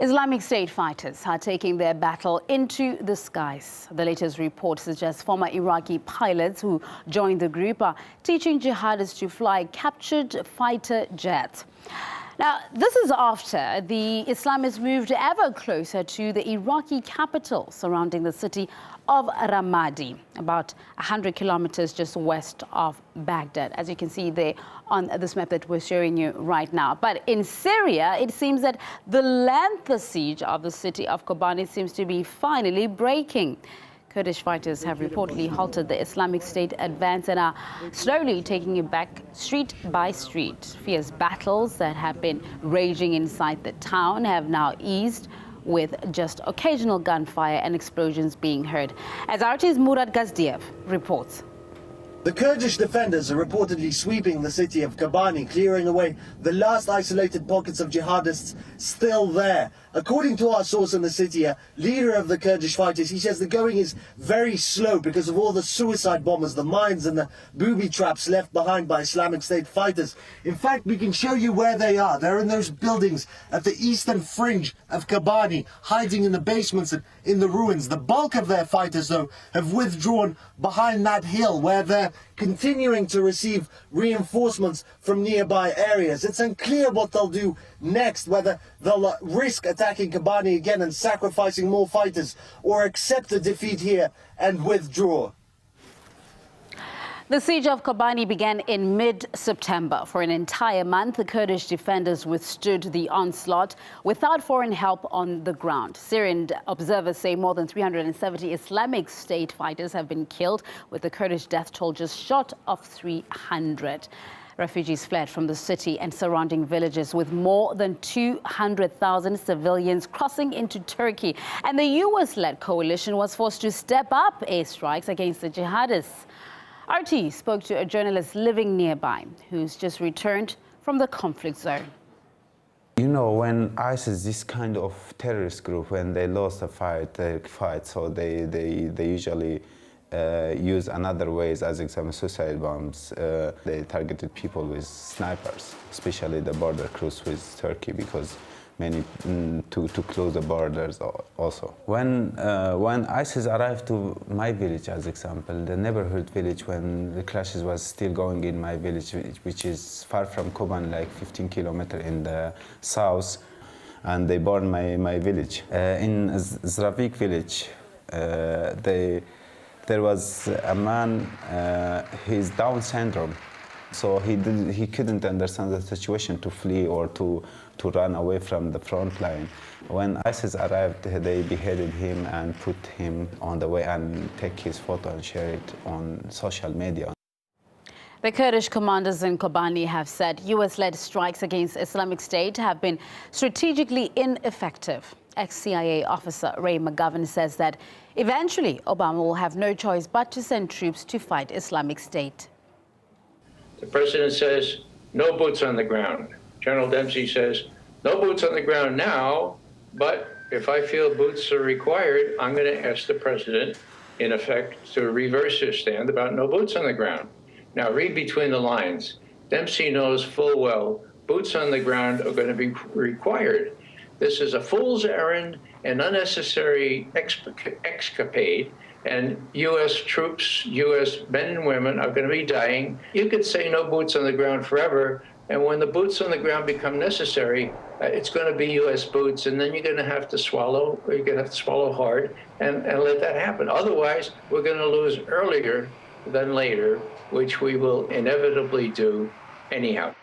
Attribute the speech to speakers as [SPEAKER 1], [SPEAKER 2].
[SPEAKER 1] Islamic State fighters are taking their battle into the skies. The latest report suggests former Iraqi pilots who joined the group are teaching jihadists to fly captured fighter jets. Now, this is after the Islamists moved ever closer to the Iraqi capital surrounding the city of Ramadi, about 100 kilometers just west of Baghdad, as you can see there on this map that we're showing you right now. But in Syria, it seems that the lengthy siege of the city of Kobani seems to be finally breaking. Kurdish fighters have reportedly halted the Islamic State advance and are slowly taking it back street by street. Fierce battles that have been raging inside the town have now eased, with just occasional gunfire and explosions being heard. As RT's Murad Gazdiev reports.
[SPEAKER 2] The Kurdish defenders are reportedly sweeping the city of Kobani, clearing away the last isolated pockets of jihadists still there. According to our source in the city, a leader of the Kurdish fighters, he says the going is very slow because of all the suicide bombers, the mines and the booby traps left behind by Islamic State fighters. In fact, we can show you where they are. They're in those buildings at the eastern fringe of Kobani, hiding in the basements and in the ruins. The bulk of their fighters, though, have withdrawn behind that hill where they're continuing to receive reinforcements from nearby areas. It's unclear what they'll do next, whether they'll risk attacking Kobani again and sacrificing more fighters, or accept a defeat here and withdraw.
[SPEAKER 1] The siege of Kobani began in mid-September. For an entire month, the Kurdish defenders withstood the onslaught without foreign help on the ground. Syrian observers say more than 370 Islamic State fighters have been killed, with the Kurdish death toll just short of 300. Refugees fled from the city and surrounding villages, with more than 200,000 civilians crossing into Turkey. And the US-led coalition was forced to step up airstrikes against the jihadists. RT spoke to a journalist living nearby who's just returned from the conflict zone.
[SPEAKER 3] You know, when ISIS, this kind of terrorist group, when they lost a fight, they fight, so they usually use another ways, as example, suicide bombs. They targeted people with snipers, especially the border cross with Turkey, because many to close the borders also. When ISIS arrived to my village, as example, the neighborhood village, when the clashes was still going in my village, which is far from Kobani, like 15 kilometers in the south, and they burned my village. In Zravik village, there was a man, he's Down syndrome. So he couldn't understand the situation to flee or to run away from the front line. When ISIS arrived, they beheaded him and put him on the way and take his photo and share it on social media.
[SPEAKER 1] The Kurdish commanders in Kobani have said US-led strikes against Islamic State have been strategically ineffective. Ex-CIA officer Ray McGovern says that eventually Obama will have no choice but to send troops to fight Islamic State.
[SPEAKER 4] The president says, no boots on the ground. General Dempsey says, no boots on the ground now, but if I feel boots are required, I'm going to ask the president, in effect, to reverse his stand about no boots on the ground. Now, read between the lines. Dempsey knows full well boots on the ground are going to be required. This is a fool's errand, an unnecessary escapade, and U.S. troops, U.S. men and women are going to be dying. You could say no boots on the ground forever, and when the boots on the ground become necessary, it's going to be U.S. boots, and then you're going to have to swallow, or you're going to have to swallow hard and let that happen. Otherwise, we're going to lose earlier than later, which we will inevitably do anyhow.